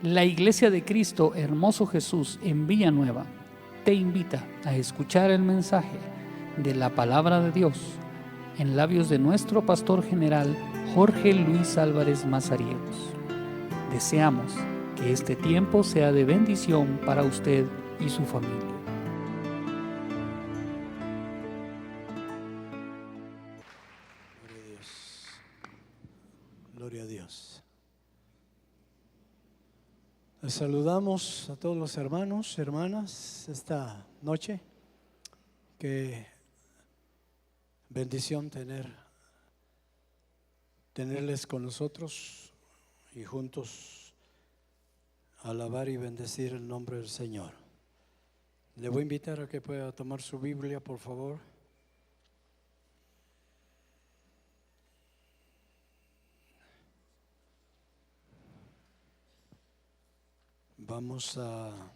La Iglesia de Cristo Hermoso Jesús en Villanueva te invita a escuchar el mensaje de la Palabra de Dios en labios de nuestro pastor general Jorge Luis Álvarez Mazariegos. Deseamos que este tiempo sea de bendición para usted y su familia. Gloria a Dios. Gloria a Dios. Les saludamos a todos los hermanos, hermanas, esta noche. Qué bendición tenerles con nosotros y juntos alabar y bendecir el nombre del Señor. Le voy a invitar a que pueda tomar su Biblia, por favor. Vamos a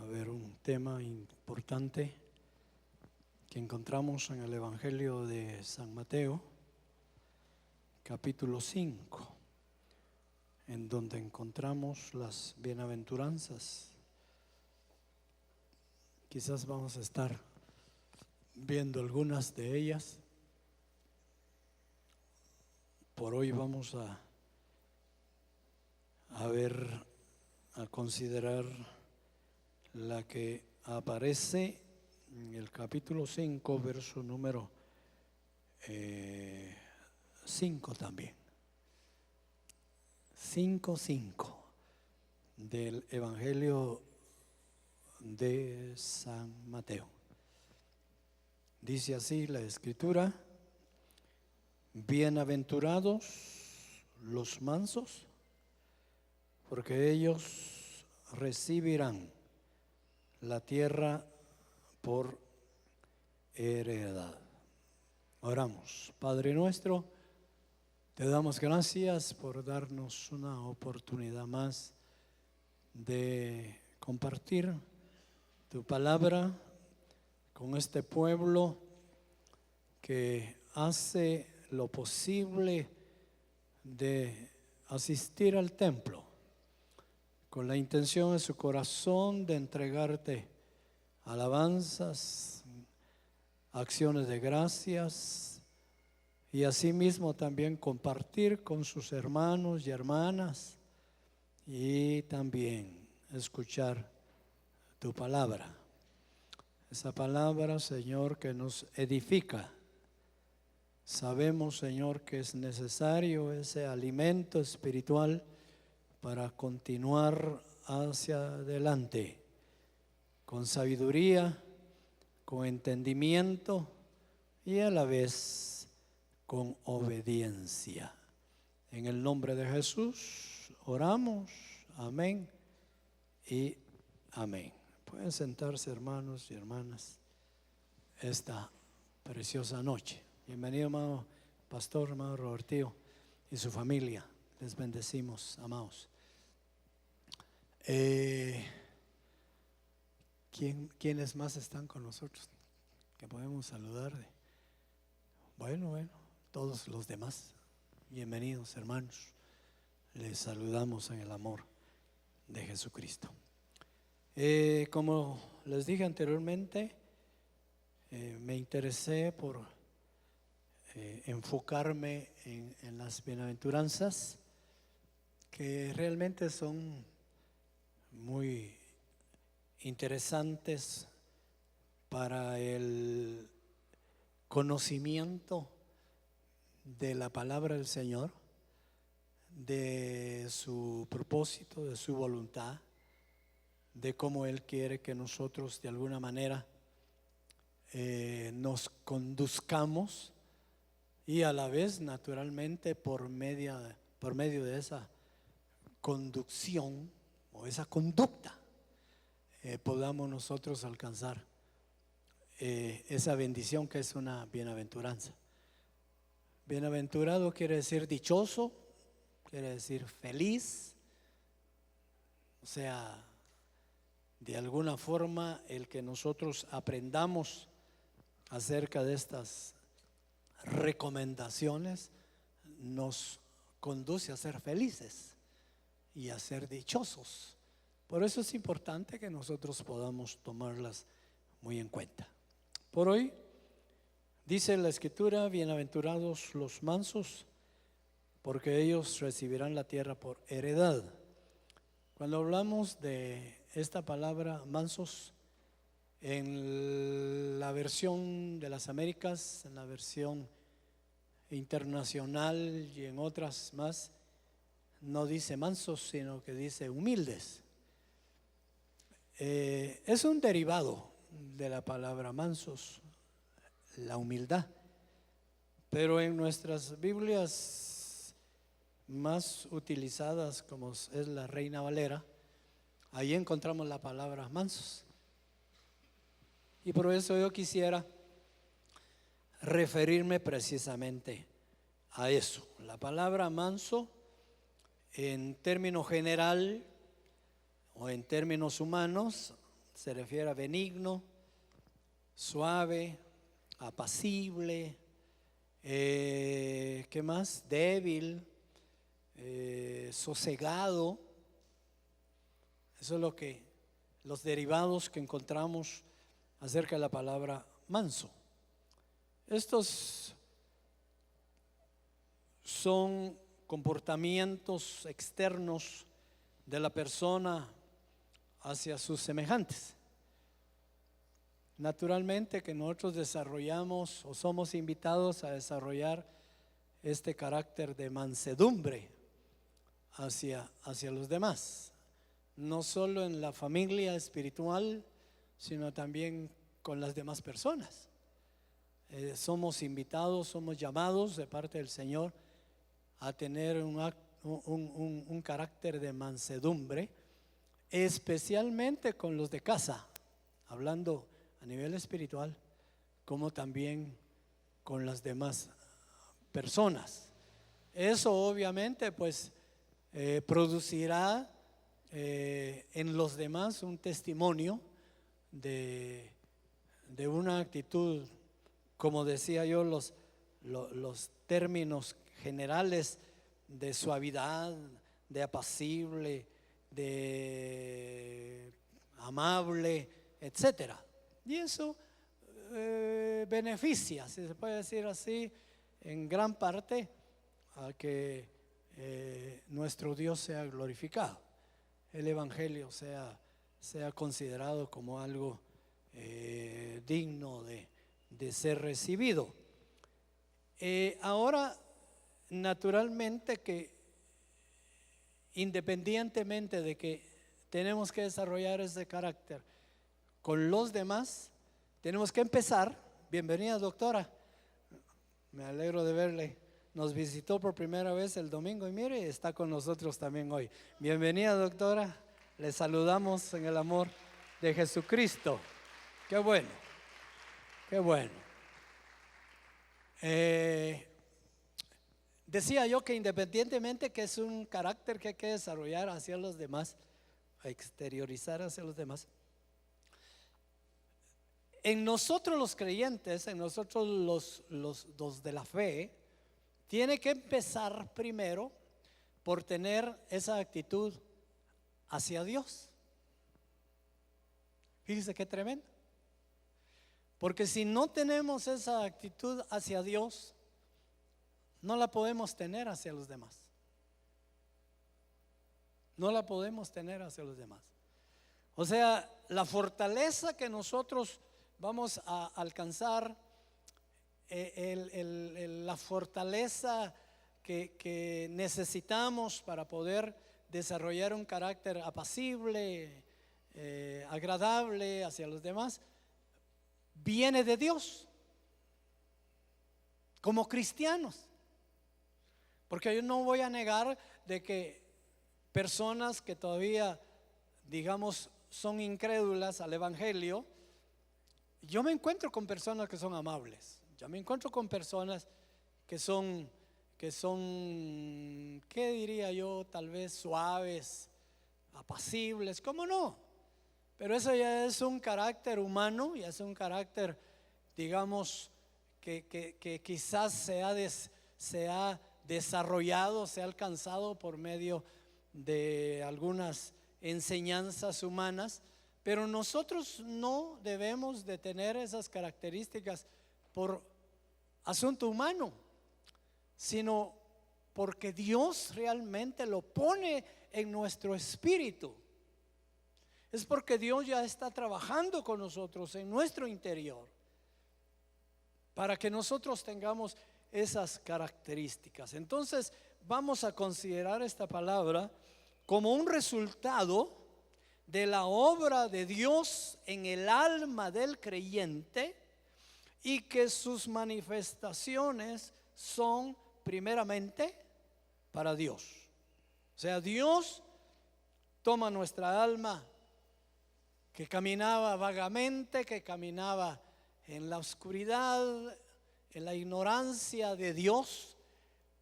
ver un tema importante que encontramos en el Evangelio de San Mateo, capítulo 5, en donde encontramos las bienaventuranzas. Quizás vamos a estar viendo algunas de ellas. Por hoy vamos a considerar la que aparece en el capítulo 5, verso número 5 también. 5:5 del Evangelio de San Mateo. Dice así la Escritura: bienaventurados los mansos, porque ellos recibirán la tierra por heredad. Oramos. Padre nuestro, te damos gracias por darnos una oportunidad más de compartir tu palabra con este pueblo que hace lo posible de asistir al templo con la intención en su corazón de entregarte alabanzas, acciones de gracias y asimismo también compartir con sus hermanos y hermanas y también escuchar tu palabra. Esa palabra, Señor, que nos edifica. Sabemos, Señor, que es necesario ese alimento espiritual para continuar hacia adelante con sabiduría, con entendimiento y a la vez con obediencia. En el nombre de Jesús oramos. Amén y amén. Pueden sentarse, hermanos y hermanas, esta preciosa noche. Bienvenido, amado pastor, amado Robertío y su familia. Les bendecimos, amados. ¿Quiénes más están con nosotros que podemos saludar? Bueno, todos los demás. Bienvenidos, hermanos. Les saludamos en el amor de Jesucristo. Como les dije anteriormente, me interesé por enfocarme en las bienaventuranzas, que realmente son muy interesantes para el conocimiento de la palabra del Señor, de su propósito, de su voluntad, de cómo Él quiere que nosotros de alguna manera nos conduzcamos y a la vez naturalmente por medio de esa conducción o esa conducta podamos nosotros alcanzar esa bendición que es una bienaventuranza. Bienaventurado quiere decir dichoso, quiere decir feliz, o sea, de alguna forma el que nosotros aprendamos acerca de estas recomendaciones nos conduce a ser felices y a ser dichosos. Por eso es importante que nosotros podamos tomarlas muy en cuenta. Por hoy, dice la Escritura: bienaventurados los mansos, porque ellos recibirán la tierra por heredad. Cuando hablamos de esta palabra mansos, en la versión de las Américas, en la versión internacional y en otras más, no dice mansos, sino que dice humildes. Es un derivado de la palabra mansos, la humildad, pero en nuestras Biblias más utilizadas, como es la Reina Valera, ahí encontramos la palabra mansos. Y por eso yo quisiera referirme precisamente a eso. La palabra manso, en término general o en términos humanos, se refiere a benigno, suave, apacible, ¿qué más? Débil, sosegado. Eso es lo que los derivados que encontramos acerca de la palabra manso. Estos son comportamientos externos de la persona hacia sus semejantes. Naturalmente que nosotros desarrollamos o somos invitados a desarrollar este carácter de mansedumbre hacia los demás, no solo en la familia espiritual, sino también con las demás personas. Somos invitados, somos llamados de parte del Señor a tener un carácter de mansedumbre, especialmente con los de casa, hablando a nivel espiritual, como también con las demás personas. Eso obviamente pues producirá en los demás un testimonio de una actitud, como decía yo, los términos generales de suavidad, de apacible, de amable, etcétera. Y eso beneficia, si se puede decir así, en gran parte a que nuestro Dios sea glorificado, el Evangelio sea considerado como algo digno de ser recibido. Ahora, naturalmente que independientemente de que tenemos que desarrollar ese carácter con los demás, tenemos que empezar. Bienvenida, doctora, me alegro de verle. Nos visitó por primera vez el domingo y mire, está con nosotros también hoy. Bienvenida, doctora, le saludamos en el amor de Jesucristo. Qué bueno, qué bueno. Decía yo que independientemente que es un carácter que hay que desarrollar hacia los demás, exteriorizar hacia los demás, en nosotros los creyentes, en nosotros los de la fe, tiene que empezar primero por tener esa actitud hacia Dios. Fíjese qué tremendo. Porque si no tenemos esa actitud hacia Dios, no la podemos tener hacia los demás. No la podemos tener hacia los demás. O sea, la fortaleza que nosotros vamos a alcanzar, la fortaleza que necesitamos para poder desarrollar un carácter apacible, agradable hacia los demás, viene de Dios, como cristianos. Porque yo no voy a negar de que personas que todavía, digamos, son incrédulas al Evangelio, yo me encuentro con personas que son amables, yo me encuentro con personas que son, ¿qué diría yo? Tal vez suaves, apacibles, ¿cómo no? Pero eso ya es un carácter humano, ya es un carácter, digamos, que quizás se ha desarrollado, se ha alcanzado por medio de algunas enseñanzas humanas, pero nosotros no debemos de tener esas características por asunto humano, sino porque Dios realmente lo pone en nuestro espíritu. Es porque Dios ya está trabajando con nosotros en nuestro interior para que nosotros tengamos esas características. Entonces vamos a considerar esta palabra como un resultado de la obra de Dios en el alma del creyente, y que sus manifestaciones son primeramente para Dios. O sea, Dios toma nuestra alma que caminaba vagamente, que caminaba en la oscuridad, en la ignorancia de Dios,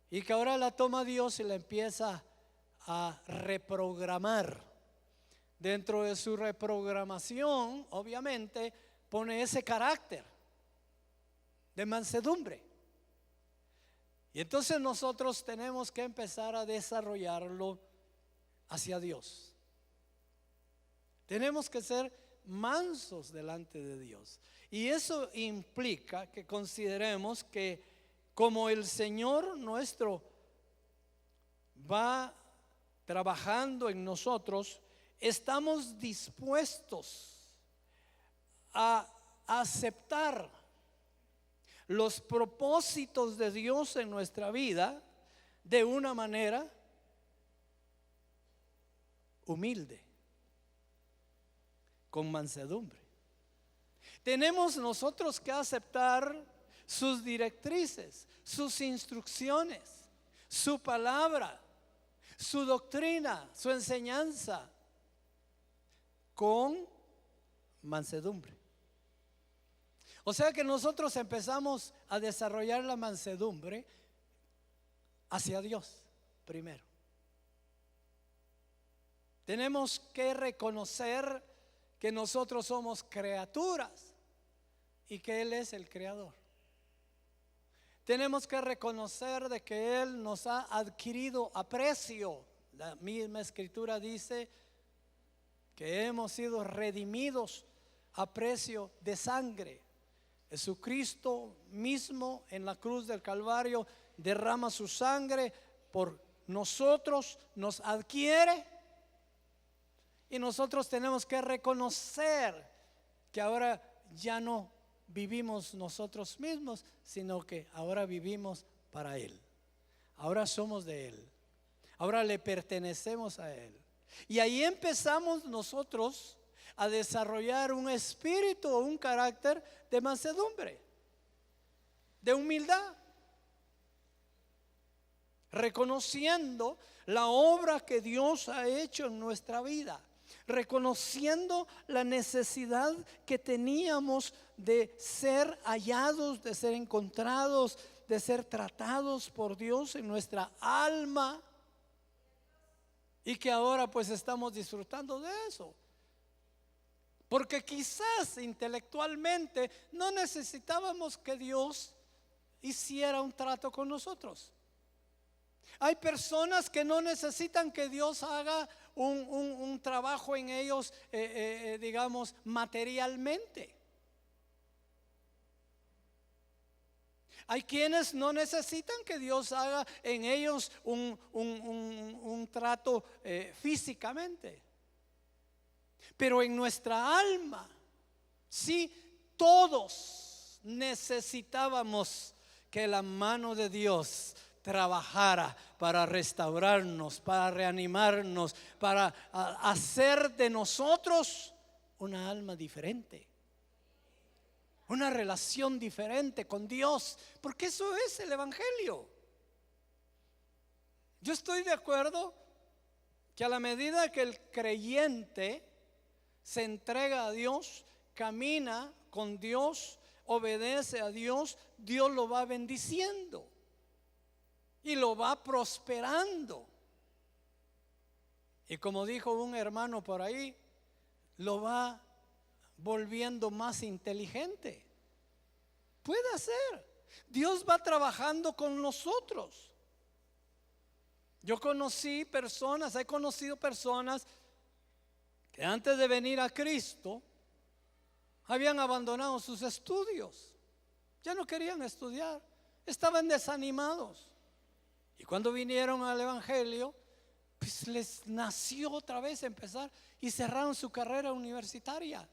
y que ahora la toma Dios y la empieza a reprogramar. Dentro de su reprogramación, obviamente, pone ese carácter de mansedumbre. Y entonces nosotros tenemos que empezar a desarrollarlo hacia Dios. Tenemos que ser mansos delante de Dios. Y eso implica que consideremos que como el Señor nuestro va trabajando en nosotros, estamos dispuestos a aceptar los propósitos de Dios en nuestra vida de una manera humilde, con mansedumbre. Tenemos nosotros que aceptar sus directrices, sus instrucciones, su palabra, su doctrina, su enseñanza, con mansedumbre. O sea que nosotros empezamos a desarrollar la mansedumbre hacia Dios primero. Tenemos que reconocer que nosotros somos criaturas y que Él es el creador. Tenemos que reconocer de que Él nos ha adquirido a precio. La misma escritura dice que hemos sido redimidos a precio de sangre. Jesucristo mismo en la cruz del Calvario derrama su sangre por nosotros, nos adquiere, y nosotros tenemos que reconocer que ahora ya no vivimos nosotros mismos, sino que ahora vivimos para Él. Ahora somos de Él, ahora le pertenecemos a Él. Y ahí empezamos nosotros a desarrollar un espíritu o un carácter de mansedumbre, de humildad, reconociendo la obra que Dios ha hecho en nuestra vida, reconociendo la necesidad que teníamos de ser hallados, de ser encontrados, de ser tratados por Dios en nuestra alma, y que ahora pues estamos disfrutando de eso. Porque quizás intelectualmente no necesitábamos que Dios hiciera un trato con nosotros. Hay personas que no necesitan que Dios haga un trabajo en ellos, digamos, materialmente. Hay quienes no necesitan que Dios haga en ellos un trato físicamente. Pero en nuestra alma, sí, todos necesitábamos que la mano de Dios trabajara para restaurarnos, para reanimarnos, para hacer de nosotros una alma diferente, una relación diferente con Dios, porque eso es el Evangelio. Yo estoy de acuerdo que a la medida que el creyente se entrega a Dios, camina con Dios, obedece a Dios, Dios lo va bendiciendo y lo va prosperando. Y como dijo un hermano por ahí, lo va volviendo más inteligente. Puede ser. Dios va trabajando con nosotros. Yo he conocido personas que antes de venir a Cristo habían abandonado sus estudios, ya no querían estudiar, estaban desanimados. Y cuando vinieron al Evangelio, pues les nació otra vez empezar y cerraron su carrera universitaria.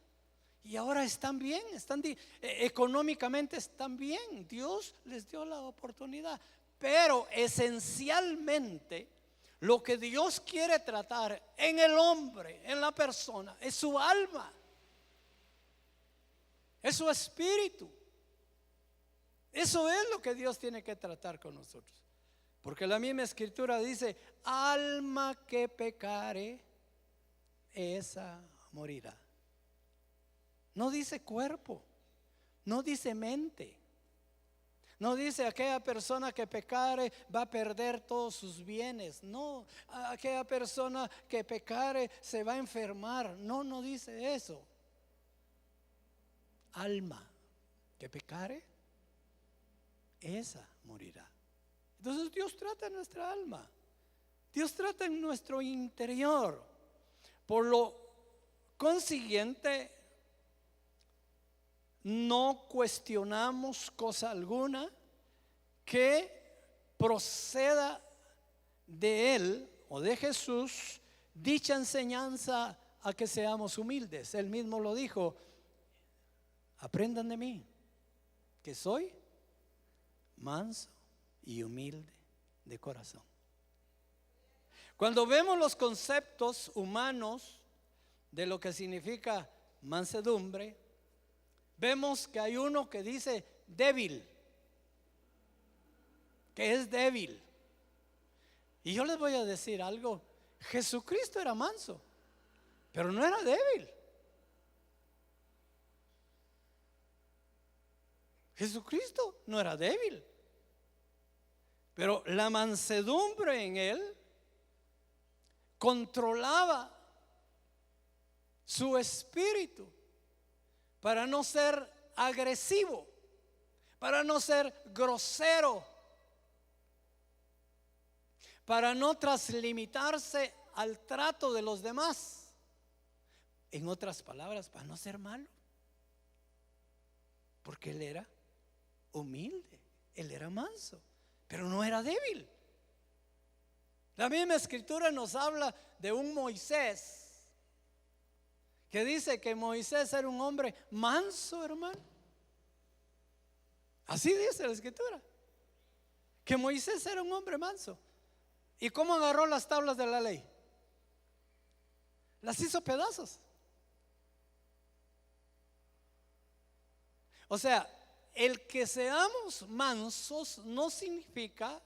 Y ahora están bien, económicamente están bien. Dios les dio la oportunidad. Pero esencialmente lo que Dios quiere tratar en el hombre, en la persona, es su alma, es su espíritu. Eso es lo que Dios tiene que tratar con nosotros. Porque la misma escritura dice: alma que pecare, esa morirá. No dice cuerpo, no dice mente, no dice aquella persona que pecare va a perder todos sus bienes. No, aquella persona que pecare se va a enfermar. No, no dice eso. Alma que pecare, esa morirá. Entonces Dios trata en nuestra alma, Dios trata en nuestro interior. Por lo consiguiente, no cuestionamos cosa alguna que proceda de Él o de Jesús, dicha enseñanza a que seamos humildes. Él mismo lo dijo: aprendan de mí, que soy manso y humilde de corazón. Cuando vemos los conceptos humanos de lo que significa mansedumbre, vemos que hay uno que dice débil, que es débil. Y yo les voy a decir algo: Jesucristo era manso, pero no era débil. Jesucristo no era débil, pero la mansedumbre en Él controlaba su espíritu para no ser agresivo, para no ser grosero, para no traslimitarse al trato de los demás. En otras palabras, para no ser malo, porque Él era humilde, Él era manso, pero no era débil. La misma escritura nos habla de un Moisés que dice que Moisés era un hombre manso, hermano. Así dice la escritura, que Moisés era un hombre manso. ¿Y cómo agarró las tablas de la ley? Las hizo pedazos. O sea, el que seamos mansos no significa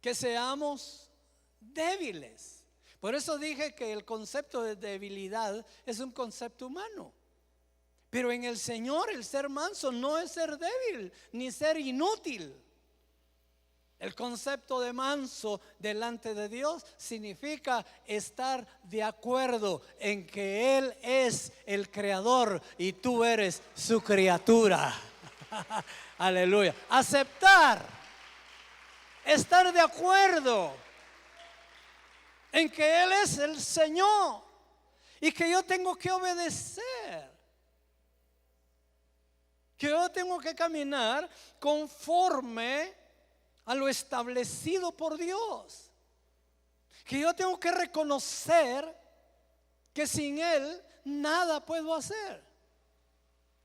que seamos débiles. Por eso dije que el concepto de debilidad es un concepto humano. Pero en el Señor el ser manso no es ser débil ni ser inútil. El concepto de manso delante de Dios significa estar de acuerdo en que Él es el creador y tú eres su criatura. Aleluya. Aceptar, estar de acuerdo en que Él es el Señor y que yo tengo que obedecer, que yo tengo que caminar conforme a lo establecido por Dios, que yo tengo que reconocer que sin Él nada puedo hacer.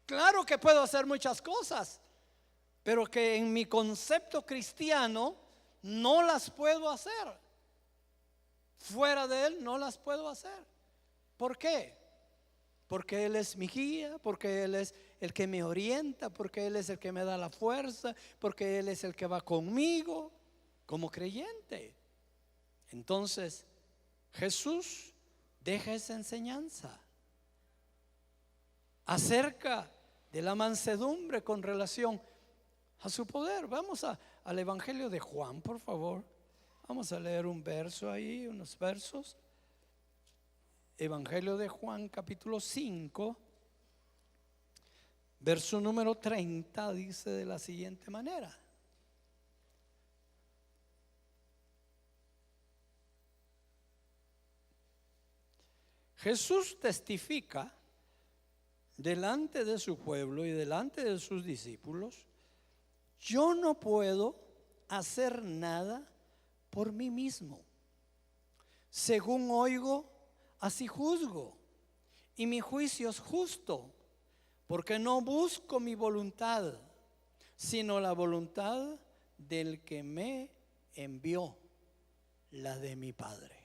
Claro que puedo hacer muchas cosas, pero que en mi concepto cristiano no las puedo hacer. Fuera de Él no las puedo hacer. ¿Por qué? Porque Él es mi guía, porque Él es el que me orienta, porque Él es el que me da la fuerza, porque Él es el que va conmigo como creyente. Entonces Jesús deja esa enseñanza acerca de la mansedumbre con relación a su poder. Vamos al Evangelio de Juan, por favor. Vamos a leer un verso ahí, unos versos. Evangelio de Juan, capítulo 5, verso número 30, dice de la siguiente manera: Jesús testifica delante de su pueblo y delante de sus discípulos: yo no puedo hacer nada por mí mismo. Según oigo, así juzgo, y mi juicio es justo, porque no busco mi voluntad, sino la voluntad del que me envió, la de mi Padre.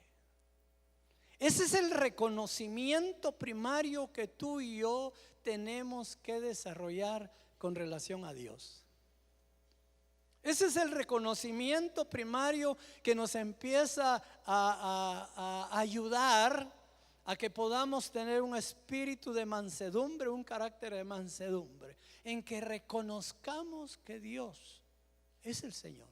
Ese es el reconocimiento primario que tú y yo tenemos que desarrollar con relación a Dios. Ese es el reconocimiento primario que nos empieza a ayudar a que podamos tener un espíritu de mansedumbre, un carácter de mansedumbre, en que reconozcamos que Dios es el Señor.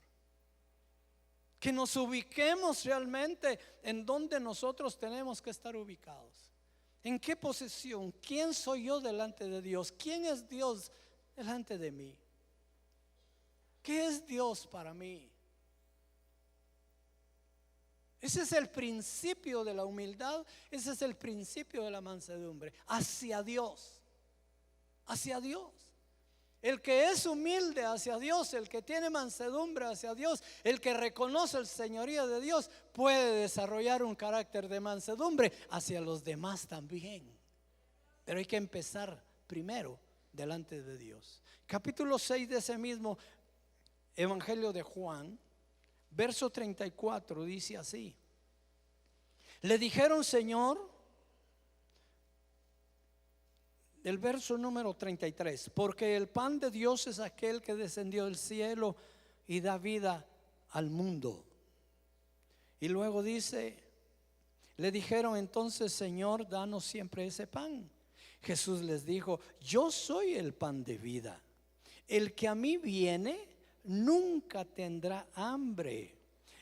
Que nos ubiquemos realmente en donde nosotros tenemos que estar ubicados. ¿En qué posición? ¿Quién soy yo delante de Dios? ¿Quién es Dios delante de mí? ¿Qué es Dios para mí? Ese es el principio de la humildad. Ese es el principio de la mansedumbre. Hacia Dios. Hacia Dios. El que es humilde hacia Dios, el que tiene mansedumbre hacia Dios, el que reconoce el señorío de Dios, puede desarrollar un carácter de mansedumbre hacia los demás también. Pero hay que empezar primero delante de Dios. Capítulo 6 de ese mismo Evangelio de Juan, verso 34, dice así: le dijeron: Señor, el verso número 33, porque el pan de Dios es aquel que descendió del cielo y da vida al mundo. Y luego dice, le dijeron entonces: Señor, danos siempre ese pan. Jesús les dijo: yo soy el pan de vida. El que a mí viene nunca tendrá hambre,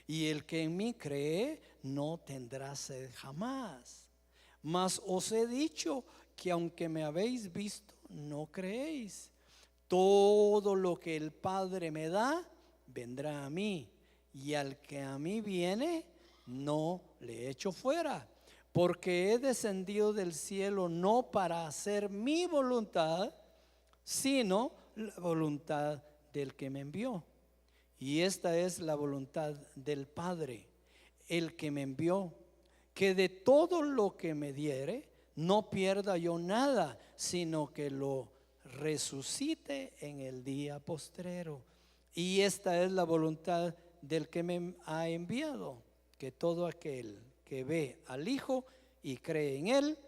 y el que en mí cree no tendrá sed jamás. Mas os he dicho que aunque me habéis visto, no creéis. Todo lo que el Padre me da, vendrá a mí, y al que a mí viene, no le echo fuera. Porque he descendido del cielo no para hacer mi voluntad, sino la voluntad del que me envió. Y esta es la voluntad del Padre, el que me envió, que de todo lo que me diere, no pierda yo nada, sino que lo resucite en el día postrero. Y esta es la voluntad del que me ha enviado, que todo aquel que ve al Hijo y cree en Él,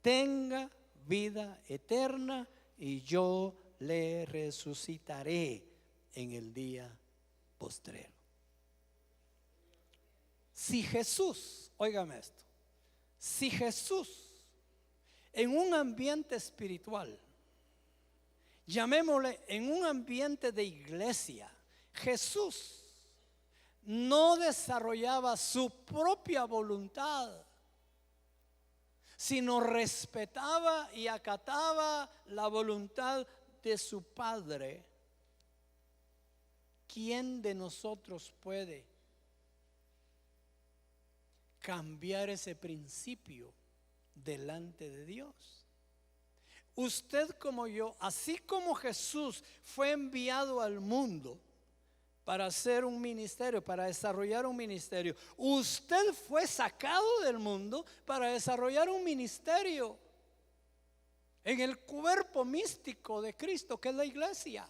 tenga vida eterna, y yo le resucitaré en el día postrero. Si Jesús, óigame esto, si Jesús en un ambiente espiritual, llamémosle en un ambiente de iglesia, Jesús no desarrollaba su propia voluntad, sino respetaba y acataba la voluntad de su Padre, ¿quién de nosotros puede cambiar ese principio delante de Dios? Usted como yo, así como Jesús fue enviado al mundo para hacer un ministerio, para desarrollar un ministerio, usted fue sacado del mundo para desarrollar un ministerio en el cuerpo místico de Cristo, que es la iglesia.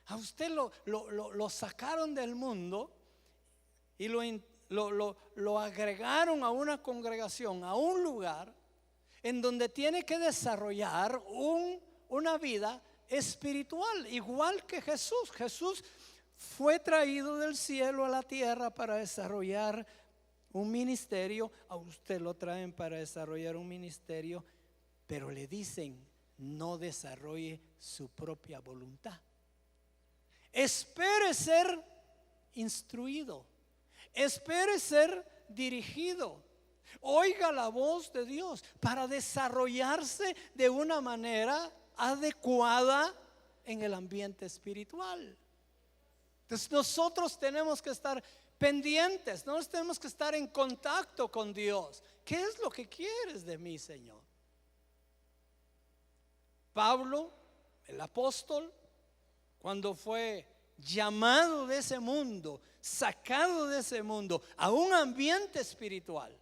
A usted lo sacaron del mundo y lo agregaron a una congregación, a un lugar en donde tiene que desarrollar una vida espiritual, igual que Jesús. Jesús fue traído del cielo a la tierra para desarrollar un ministerio. A usted lo traen para desarrollar un ministerio, pero le dicen: no desarrolle su propia voluntad. Espere ser instruido, espere ser dirigido. Oiga la voz de Dios para desarrollarse de una manera adecuada en el ambiente espiritual. Entonces nosotros tenemos que estar pendientes, nosotros tenemos que estar en contacto con Dios. ¿Qué es lo que quieres de mí, Señor? Pablo, el apóstol, cuando fue llamado de ese mundo, sacado de ese mundo a un ambiente espiritual,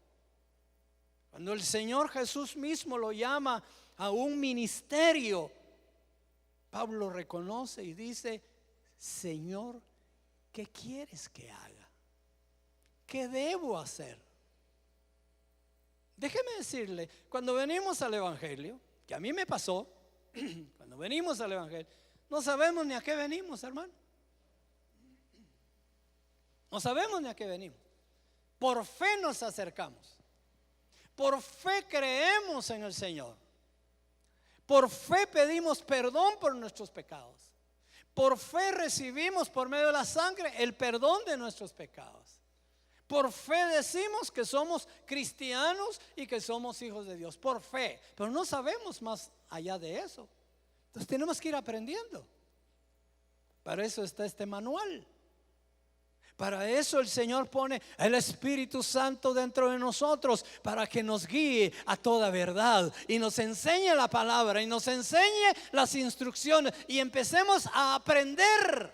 cuando el Señor Jesús mismo lo llama a un ministerio, Pablo reconoce y dice: Señor, ¿qué quieres que haga? ¿Qué debo hacer? Déjeme decirle, cuando venimos al Evangelio, que a mí me pasó, cuando venimos al Evangelio, no sabemos ni a qué venimos, hermano. No sabemos ni a qué venimos. Por fe nos acercamos. Por fe creemos en el Señor. Por fe pedimos perdón por nuestros pecados. Por fe recibimos por medio de la sangre el perdón de nuestros pecados. Por fe decimos que somos cristianos y que somos hijos de Dios. Por fe. Pero no sabemos más allá de eso. Entonces tenemos que ir aprendiendo. Para eso está este manual. Para eso el Señor pone el Espíritu Santo dentro de nosotros, para que nos guíe a toda verdad y nos enseñe la palabra y nos enseñe las instrucciones y empecemos a aprender.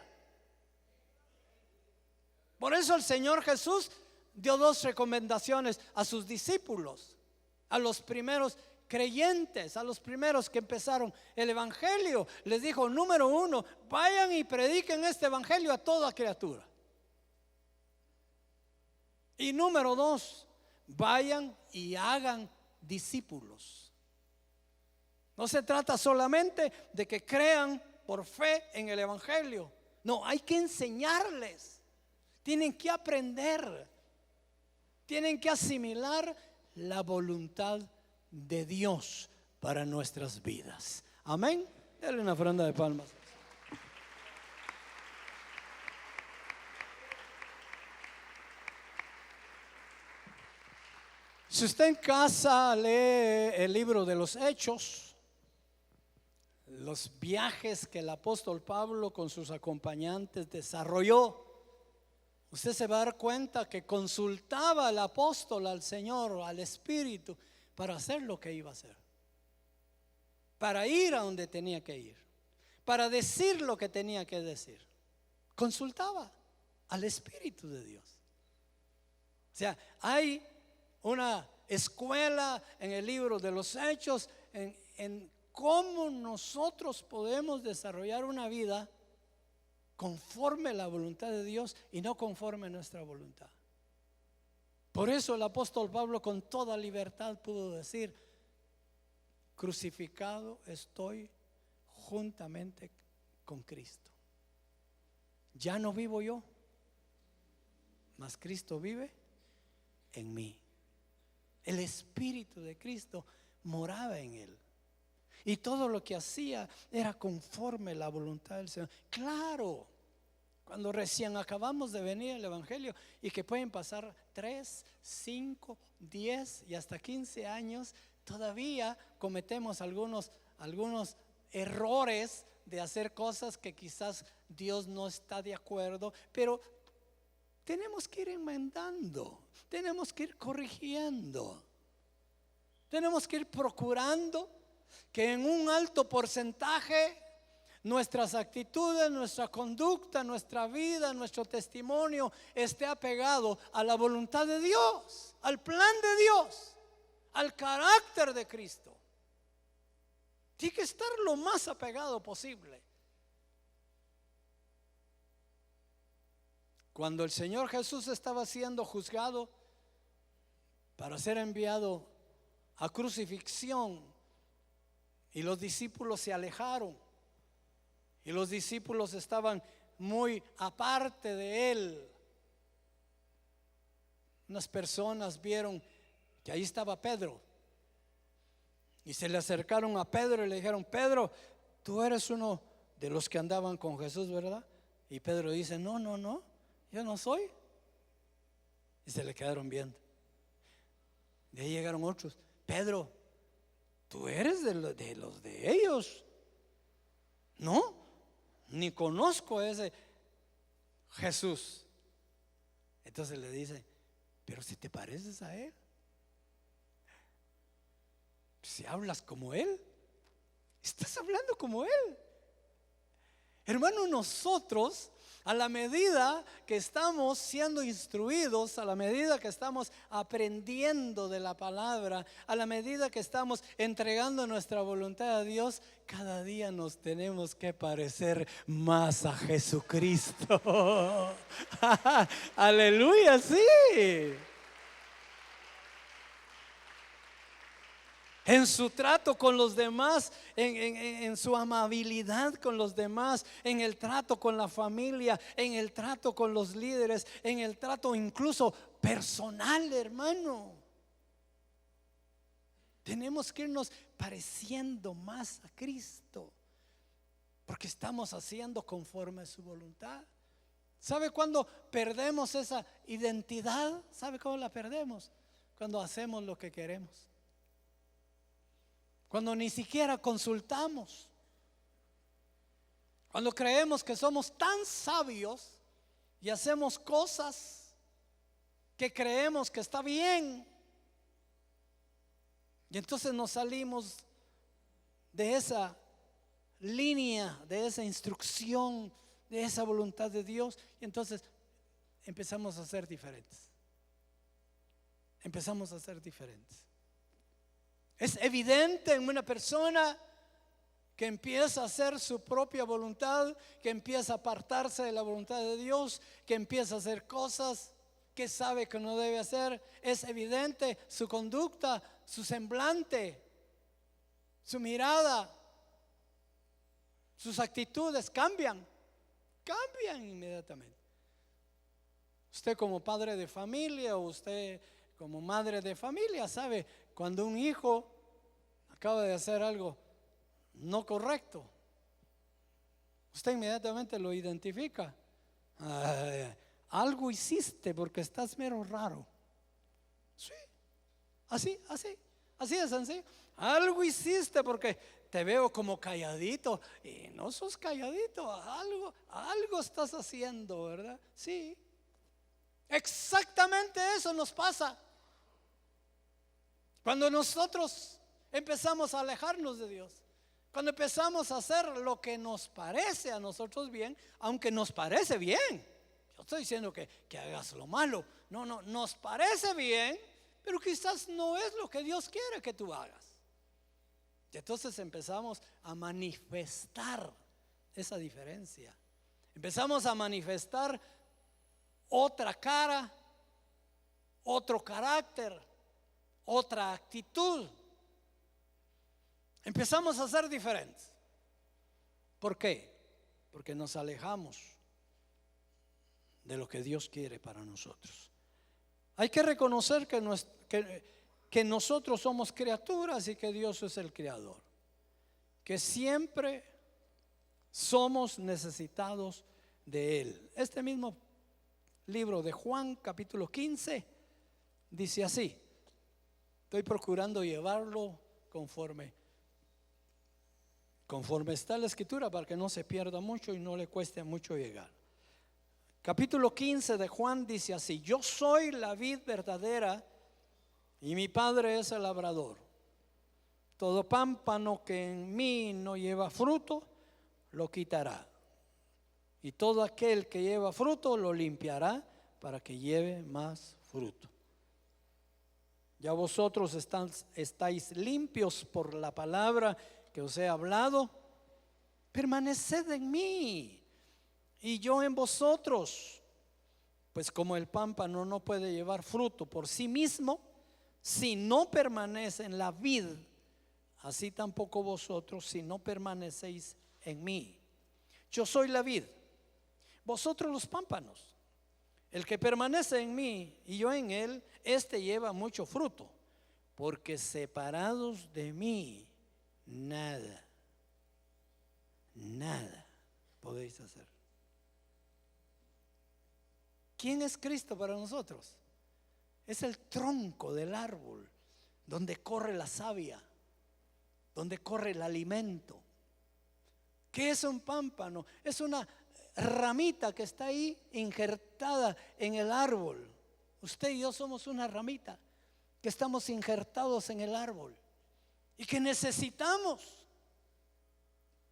Por eso el Señor Jesús dio 2 recomendaciones a sus discípulos, a los primeros creyentes, a los primeros que empezaron el Evangelio. Les dijo: número 1, vayan y prediquen este Evangelio a toda criatura. Y número 2, vayan y hagan discípulos. No se trata solamente de que crean por fe en el Evangelio. No, hay que enseñarles. Tienen que aprender. Tienen que asimilar la voluntad de Dios para nuestras vidas. Amén. Dale una ofrenda de palmas. Si usted en casa lee el libro de los Hechos, los viajes que el apóstol Pablo con sus acompañantes desarrolló, usted se va a dar cuenta que consultaba al apóstol, al Señor, al Espíritu, para hacer lo que iba a hacer, para ir a donde tenía que ir, para decir lo que tenía que decir. Consultaba al Espíritu de Dios. O sea, hay una escuela en el libro de los Hechos en cómo nosotros podemos desarrollar una vida conforme a la voluntad de Dios y no conforme a nuestra voluntad. Por eso el apóstol Pablo con toda libertad pudo decir: crucificado estoy juntamente con Cristo. Ya no vivo yo, mas Cristo vive en mí. El Espíritu de Cristo moraba en él. Y todo lo que hacía era conforme a la voluntad del Señor. Claro, cuando recién acabamos de venir al Evangelio y que pueden pasar 3, 5, 10 y hasta 15 años, todavía cometemos algunos errores de hacer cosas que quizás Dios no está de acuerdo, pero tenemos que ir enmendando, tenemos que ir corrigiendo, tenemos que ir procurando que en un alto porcentaje nuestras actitudes, nuestra conducta, nuestra vida, nuestro testimonio esté apegado a la voluntad de Dios, al plan de Dios, al carácter de Cristo. Tiene que estar lo más apegado posible. Cuando el Señor Jesús estaba siendo juzgado para ser enviado a crucifixión y los discípulos se alejaron y los discípulos estaban muy aparte de él, unas personas vieron que ahí estaba Pedro y se le acercaron a Pedro y le dijeron: Pedro, tú eres uno de los que andaban con Jesús, ¿verdad? Y Pedro dice: no, yo no soy. Y se le quedaron viendo. De ahí llegaron otros: Pedro, tú eres de los de ellos. No, ni conozco a ese Jesús. Entonces le dice, pero si te pareces a Él, si hablas como Él, estás hablando como Él. Hermano, nosotros, a la medida que estamos siendo instruidos, a la medida que estamos aprendiendo de la palabra, a la medida que estamos entregando nuestra voluntad a Dios, cada día nos tenemos que parecer más a Jesucristo. Aleluya, sí. En su trato con los demás, en su amabilidad con los demás, en el trato con la familia, en el trato con los líderes, en el trato incluso personal, hermano. Tenemos que irnos pareciendo más a Cristo, porque estamos haciendo conforme a su voluntad. ¿Sabe cuándo perdemos esa identidad? ¿Sabe cómo la perdemos? Cuando hacemos lo que queremos. Cuando ni siquiera consultamos, cuando creemos que somos tan sabios y hacemos cosas que creemos que está bien, y entonces nos salimos de esa línea, de esa instrucción, de esa voluntad de Dios, y entonces empezamos a ser diferentes. Empezamos a ser diferentes. Es evidente en una persona que empieza a hacer su propia voluntad, que empieza a apartarse de la voluntad de Dios, que empieza a hacer cosas que sabe que no debe hacer. Es evidente su conducta, su semblante, su mirada, sus actitudes cambian inmediatamente. Usted como padre de familia o usted como madre de familia sabe cuando un hijo acaba de hacer algo no correcto, usted inmediatamente lo identifica. Algo hiciste porque estás mero raro. Sí, así de sencillo. Algo hiciste porque te veo como calladito y no sos calladito. Algo estás haciendo, ¿verdad? Sí, exactamente eso nos pasa. Cuando nosotros empezamos a alejarnos de Dios, cuando empezamos a hacer lo que nos parece a nosotros bien, aunque nos parece bien, yo estoy diciendo que hagas lo malo, no, nos parece bien, pero quizás no es lo que Dios quiere que tú hagas. Y entonces empezamos a manifestar esa diferencia, empezamos a manifestar otra cara, otro carácter, otra actitud. Empezamos a ser diferentes. ¿Por qué? Porque nos alejamos de lo que Dios quiere para nosotros. Hay que reconocer que nosotros somos criaturas y que Dios es el creador, que siempre somos necesitados de Él. Este mismo libro de Juan, capítulo 15, dice así. Estoy procurando llevarlo conforme está la escritura para que no se pierda mucho y no le cueste mucho llegar. Capítulo 15 de Juan dice así: yo soy la vid verdadera y mi Padre es el labrador. Todo pámpano que en mí no lleva fruto, lo quitará. Y todo aquel que lleva fruto, lo limpiará para que lleve más fruto. Ya vosotros estáis limpios por la palabra que os he hablado. Permaneced en mí y yo en vosotros. Pues como el pámpano no puede llevar fruto por sí mismo si no permanece en la vid, así tampoco vosotros si no permanecéis en mí. Yo soy la vid, vosotros los pámpanos. El que permanece en mí y yo en él, este lleva mucho fruto, porque separados de mí nada podéis hacer. ¿Quién es Cristo para nosotros? Es el tronco del árbol donde corre la savia, donde corre el alimento. ¿Qué es un pámpano? Es una ramita que está ahí injertada en el árbol. Usted y yo somos una ramita que estamos injertados en el árbol y que necesitamos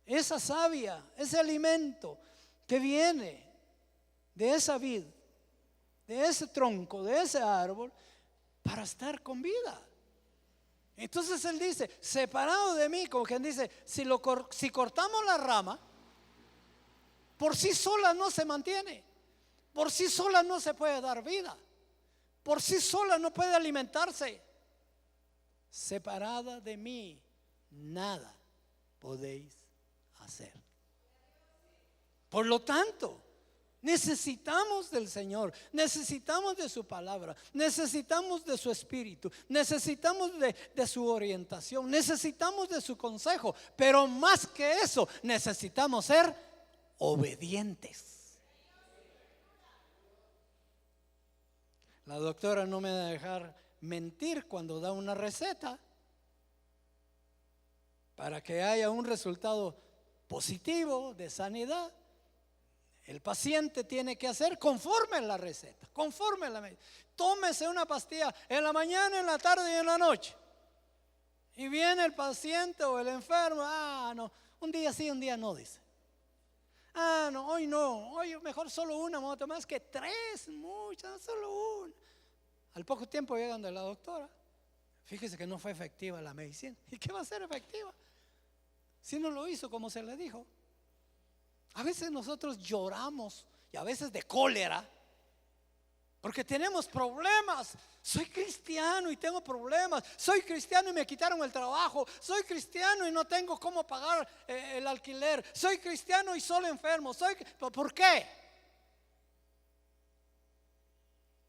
esa savia, ese alimento que viene de esa vid, de ese tronco, de ese árbol, para estar con vida. Entonces él dice, separado de mí, como quien dice, si cortamos la rama, por sí sola no se mantiene, por sí sola no se puede dar vida, por sí sola no puede alimentarse. Separada de mí, nada podéis hacer. Por lo tanto, necesitamos del Señor, necesitamos de su palabra, necesitamos de su espíritu, necesitamos de su orientación, necesitamos de su consejo, pero más que eso, necesitamos ser obedientes. La doctora no me va a dejar mentir cuando da una receta. Para que haya un resultado positivo de sanidad, el paciente tiene que hacer conforme a la receta, conforme a la medicina. Tómese una pastilla en la mañana, en la tarde y en la noche. Y viene el paciente o el enfermo, no, un día sí, un día no, dice. No, hoy mejor solo una, me voy a tomar, es que 3, muchas, solo una. Al poco tiempo llegan de la doctora, fíjese que no fue efectiva la medicina. ¿Y qué va a ser efectiva si no lo hizo como se le dijo? A veces nosotros lloramos, y a veces de cólera, porque tenemos problemas. Soy cristiano y tengo problemas. Soy cristiano y me quitaron el trabajo. Soy cristiano y no tengo cómo pagar el alquiler. Soy cristiano y solo enfermo. ¿Por qué?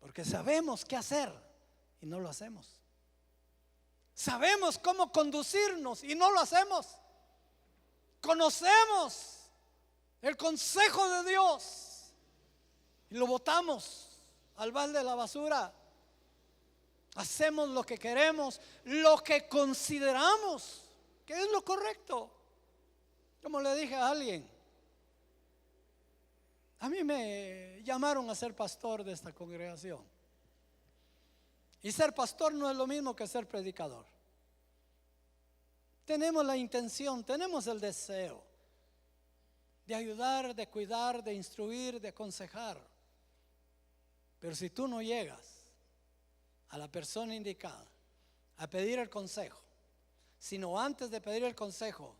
Porque sabemos qué hacer y no lo hacemos. Sabemos cómo conducirnos y no lo hacemos. Conocemos el consejo de Dios y lo botamos al balde de la basura. Hacemos lo que queremos, lo que consideramos que es lo correcto. Como le dije a alguien, a mí me llamaron a ser pastor de esta congregación. Y ser pastor no es lo mismo que ser predicador. Tenemos la intención, tenemos el deseo de ayudar, de cuidar, de instruir, de aconsejar. Pero si tú no llegas a la persona indicada a pedir el consejo, sino antes de pedir el consejo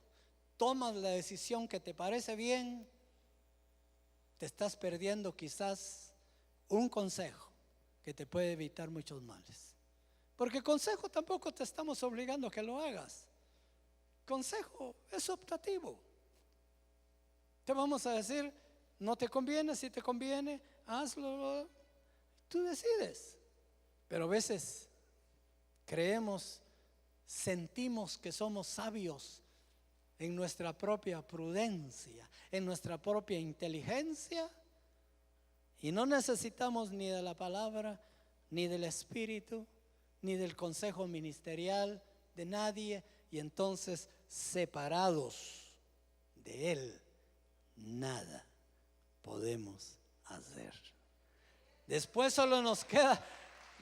tomas la decisión que te parece bien, te estás perdiendo quizás un consejo que te puede evitar muchos males. Porque consejo tampoco te estamos obligando a que lo hagas. Consejo es optativo. Te vamos a decir, no te conviene, si te conviene, hazlo. Tú decides. Pero a veces creemos, sentimos que somos sabios en nuestra propia prudencia, en nuestra propia inteligencia, y no necesitamos ni de la palabra, ni del espíritu, ni del consejo ministerial de nadie, y entonces separados de Él, nada podemos hacer. Después solo nos queda,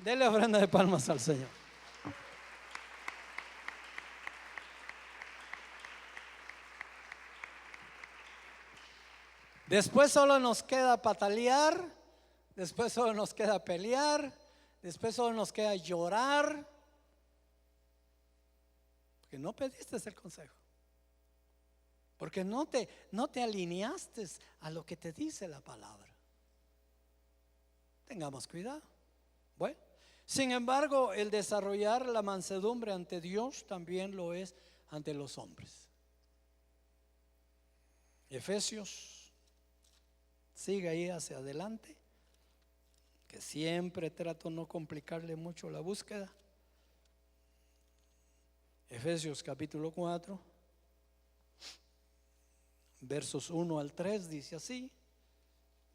dele ofrenda de palmas al Señor. Después solo nos queda patalear, después solo nos queda pelear, después solo nos queda llorar, porque no pediste el consejo, porque no te alineaste a lo que te dice la palabra. Tengamos cuidado. Bueno, sin embargo, el desarrollar la mansedumbre ante Dios también lo es ante los hombres. Efesios, siga ahí hacia adelante, que siempre trato no complicarle mucho la búsqueda. Efesios capítulo 4, versos 1 al 3 dice así: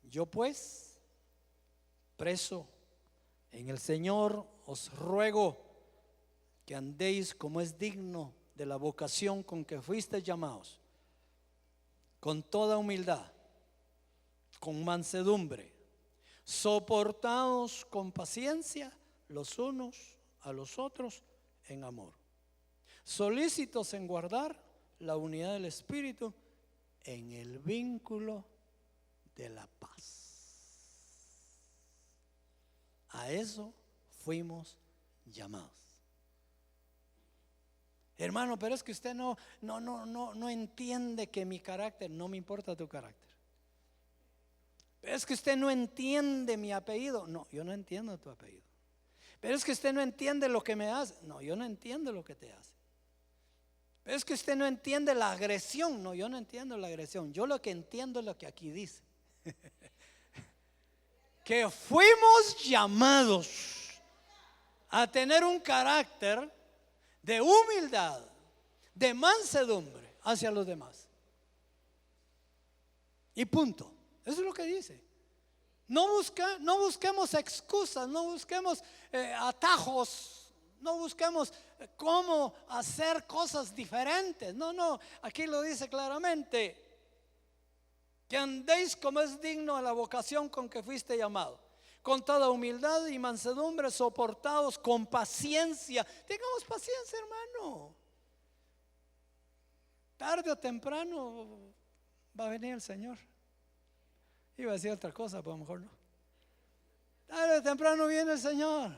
yo pues, preso en el Señor, os ruego que andéis como es digno de la vocación con que fuisteis llamados, con toda humildad con mansedumbre, soportados con paciencia los unos a los otros en amor, solícitos en guardar la unidad del Espíritu en el vínculo de la paz. A eso fuimos llamados. Hermano, pero es que usted no entiende que mi carácter, no me importa tu carácter. Pero es que usted no entiende mi apellido. No, yo no entiendo tu apellido. Pero es que usted no entiende lo que me hace. No, yo no entiendo lo que te hace. Pero es que usted no entiende la agresión. No, yo no entiendo la agresión. Yo lo que entiendo es lo que aquí dice. Que fuimos llamados a tener un carácter de humildad, de mansedumbre hacia los demás. Y punto. Eso es lo que dice. No busquemos excusas, no busquemos atajos, no busquemos cómo hacer cosas diferentes. No, aquí lo dice claramente. Que andéis como es digno de la vocación con que fuiste llamado, con toda humildad y mansedumbre, soportados con paciencia. Tengamos paciencia, hermano. Tarde o temprano va a venir el Señor. Iba a decir otra cosa, pero a lo mejor no. Tarde o temprano viene el Señor.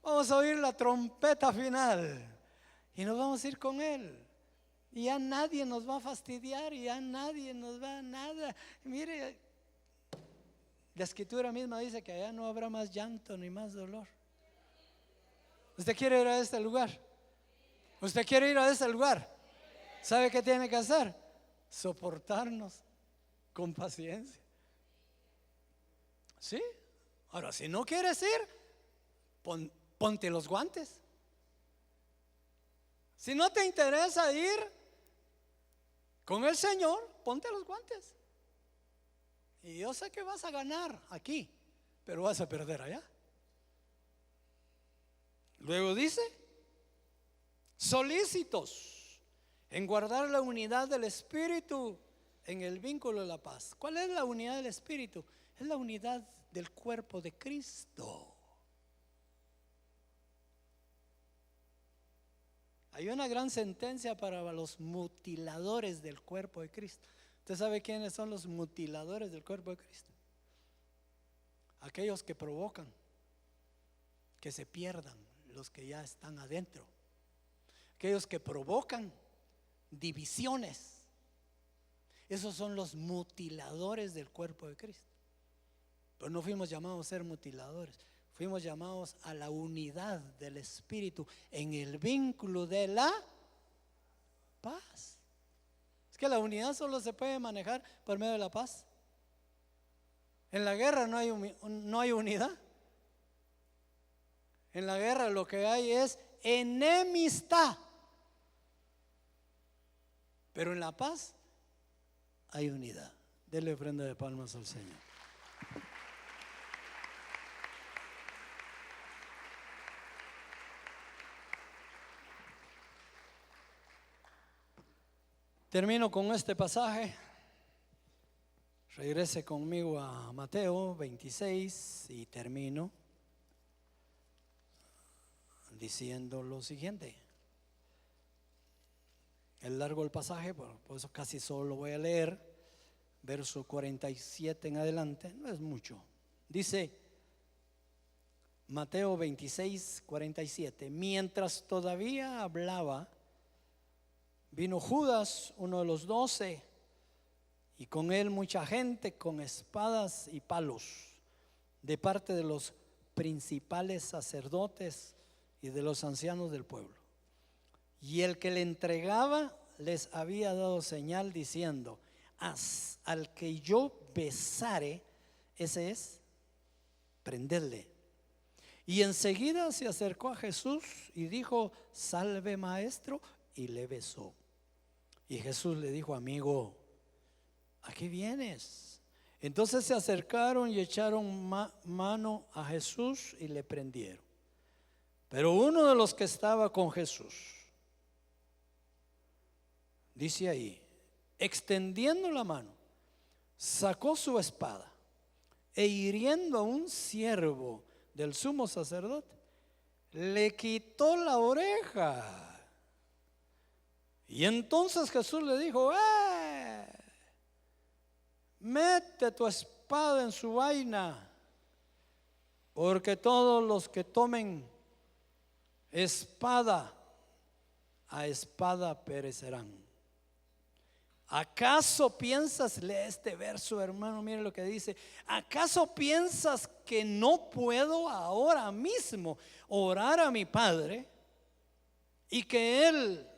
Vamos a oír la trompeta final y nos vamos a ir con Él. Y ya nadie nos va a fastidiar, y ya nadie nos va a nada. Mire, la Escritura misma dice que allá no habrá más llanto ni más dolor. ¿Usted quiere ir a este lugar? ¿Usted quiere ir a este lugar? ¿Sabe qué tiene que hacer? Soportarnos con paciencia. ¿Sí? Ahora, si no quieres ir, ponte los guantes. Si no te interesa ir con el Señor, ponte los guantes. Y yo sé que vas a ganar aquí, pero vas a perder allá. Luego dice, solícitos en guardar la unidad del Espíritu en el vínculo de la paz. ¿Cuál es la unidad del Espíritu? Es la unidad del cuerpo de Cristo. Hay una gran sentencia para los mutiladores del cuerpo de Cristo. ¿Usted sabe quiénes son los mutiladores del cuerpo de Cristo? Aquellos que provocan que se pierdan los que ya están adentro. Aquellos que provocan divisiones. Esos son los mutiladores del cuerpo de Cristo. Pero no fuimos llamados a ser mutiladores. Fuimos llamados a la unidad del Espíritu en el vínculo de la paz. Es que la unidad solo se puede manejar por medio de la paz. En la guerra no hay unidad. En la guerra lo que hay es enemistad. Pero en la paz hay unidad. Dele ofrenda de palmas al Señor. Termino con este pasaje. Regrese conmigo a Mateo 26 y termino diciendo lo siguiente. Es largo el pasaje, por eso casi solo lo voy a leer. Verso 47 en adelante, no es mucho. Dice Mateo 26, 47. Mientras todavía hablaba, vino Judas, uno de los 12, y con él mucha gente con espadas y palos, de parte de los principales sacerdotes y de los ancianos del pueblo. Y el que le entregaba les había dado señal diciendo: al que yo besare, ese es, prendedle. Y enseguida se acercó a Jesús y dijo: salve, maestro, y le besó. Y Jesús le dijo: amigo, ¿a qué vienes? Entonces se acercaron y echaron mano a Jesús y le prendieron. Pero uno de los que estaba con Jesús, dice ahí, extendiendo la mano, sacó su espada e hiriendo a un siervo del sumo sacerdote, le quitó la oreja. Y entonces Jesús le dijo: mete tu espada en su vaina, porque todos los que tomen espada, a espada perecerán. ¿Acaso piensas, lee este verso, hermano, mire lo que dice: ¿acaso piensas que no puedo ahora mismo orar a mi Padre y que Él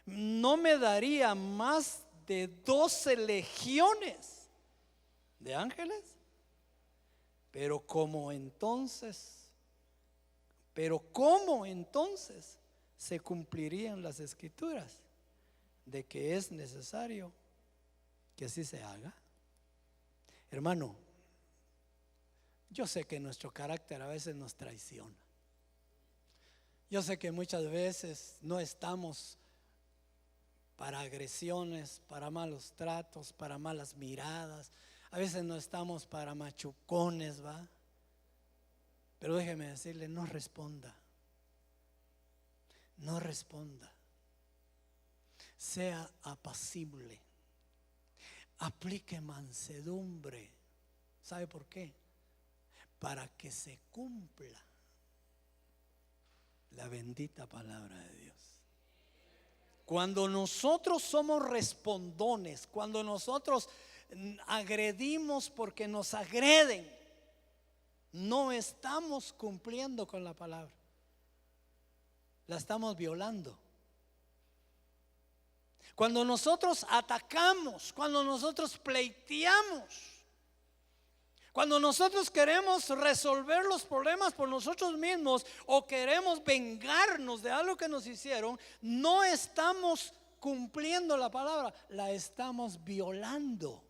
no me daría más de 12 legiones de ángeles? Pero ¿cómo entonces se cumplirían las escrituras de que es necesario que así se haga? Hermano, yo sé que nuestro carácter a veces nos traiciona. Yo sé que muchas veces no estamos para agresiones, para malos tratos, para malas miradas. A veces no estamos para machucones, ¿va? Pero déjeme decirle, no responda. No responda. Sea apacible. Aplique mansedumbre. ¿Sabe por qué? Para que se cumpla la bendita palabra de Dios. Cuando nosotros somos respondones, cuando nosotros agredimos porque nos agreden, no estamos cumpliendo con la palabra, la estamos violando. Cuando nosotros atacamos, cuando nosotros pleiteamos, cuando nosotros queremos resolver los problemas por nosotros mismos o queremos vengarnos de algo que nos hicieron, no estamos cumpliendo la palabra, la estamos violando.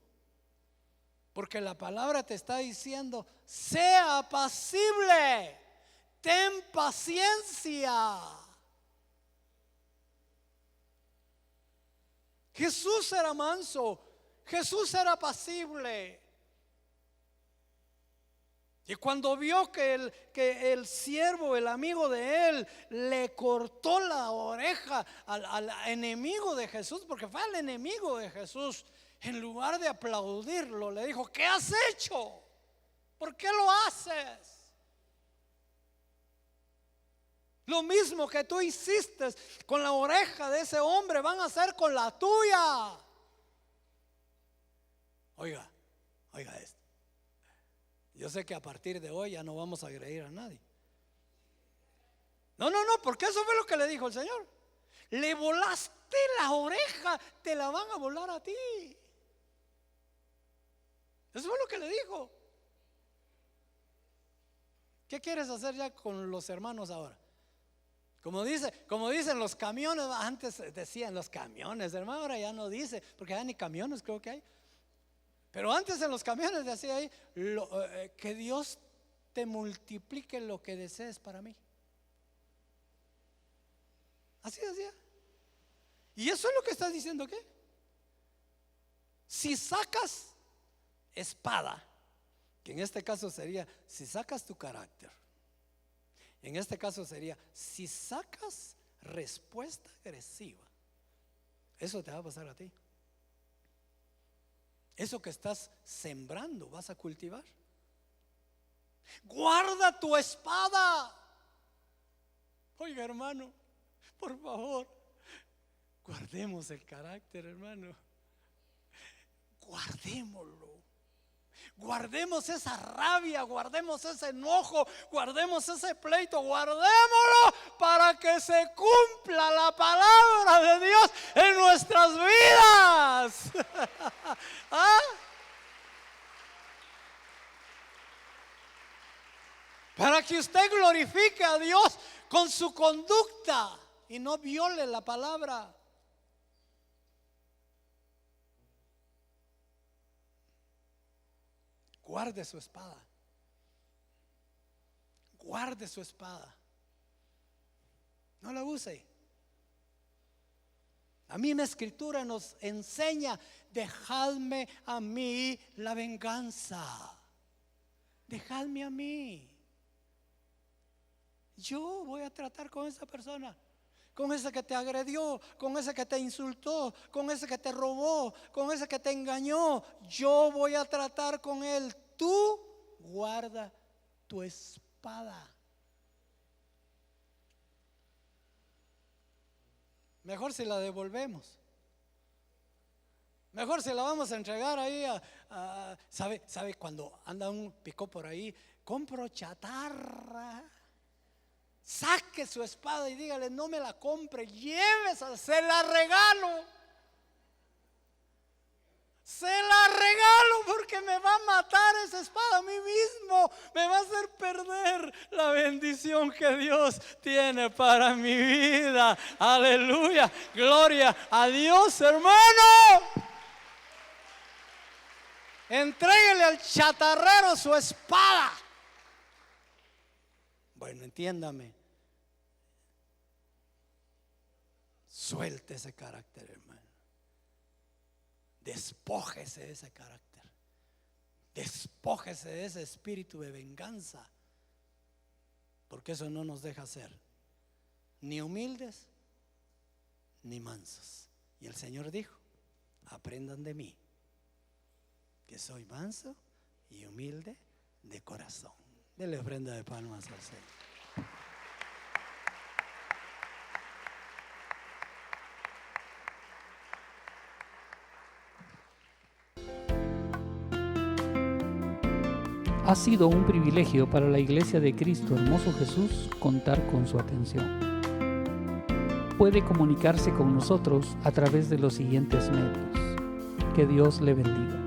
Porque la palabra te está diciendo: sea apacible, ten paciencia. Jesús era manso, Jesús era apacible. Y cuando vio que el siervo, el amigo de él, le cortó la oreja al enemigo de Jesús, porque fue al enemigo de Jesús, en lugar de aplaudirlo, le dijo: ¿qué has hecho? ¿Por qué lo haces? Lo mismo que tú hiciste con la oreja de ese hombre, van a hacer con la tuya. Oiga esto. Yo sé que a partir de hoy ya no vamos a agredir a nadie. No, porque eso fue lo que le dijo el Señor. Le volaste la oreja, te la van a volar a ti. Eso fue lo que le dijo. ¿Qué quieres hacer ya con los hermanos ahora? Como dicen los camiones, antes decían los camiones, hermano, ahora ya no dice, porque ya ni camiones creo que hay. Pero antes en los camiones decía ahí: que Dios te multiplique lo que desees para mí. Así decía. Y eso es lo que estás diciendo, ¿qué? Si sacas espada, que en este caso sería si sacas tu carácter, en este caso sería si sacas respuesta agresiva, eso te va a pasar a ti. Eso que estás sembrando vas a cultivar. Guarda tu espada. Oiga, hermano, por favor, guardemos el carácter, hermano. Guardémoslo. Guardemos esa rabia, guardemos ese enojo, guardemos ese pleito, guardémoslo para que se cumpla la palabra de Dios en nuestras vidas. ¿Ah? Para que usted glorifique a Dios con su conducta y no viole la palabra. Guarde su espada. Guarde su espada. No la use. La misma escritura nos enseña: dejadme a mí la venganza. Dejadme a mí. Yo voy a tratar con esa persona, con ese que te agredió, con ese que te insultó, con ese que te robó, con ese que te engañó. Yo voy a tratar con él. Tú guarda tu espada. Mejor si la devolvemos. Mejor si la vamos a entregar ahí ¿sabe cuando anda un picó por ahí? Compro chatarra. Saque su espada y dígale: no me la compre, llévesela, se la regalo. Se la regalo porque me va a matar esa espada a mí mismo. Me va a hacer perder la bendición que Dios tiene para mi vida. Aleluya, gloria a Dios, hermano. Entréguele al chatarrero su espada. Bueno, entiéndame. Suelte ese carácter, hermano. Despójese de ese carácter. Despójese de ese espíritu de venganza. Porque eso no nos deja ser ni humildes ni mansos. Y el Señor dijo: aprendan de mí, que soy manso y humilde de corazón. Dele ofrenda de palmas al Señor. Ha sido un privilegio para la Iglesia de Cristo Hermoso Jesús contar con su atención. Puede comunicarse con nosotros a través de los siguientes medios. Que Dios le bendiga.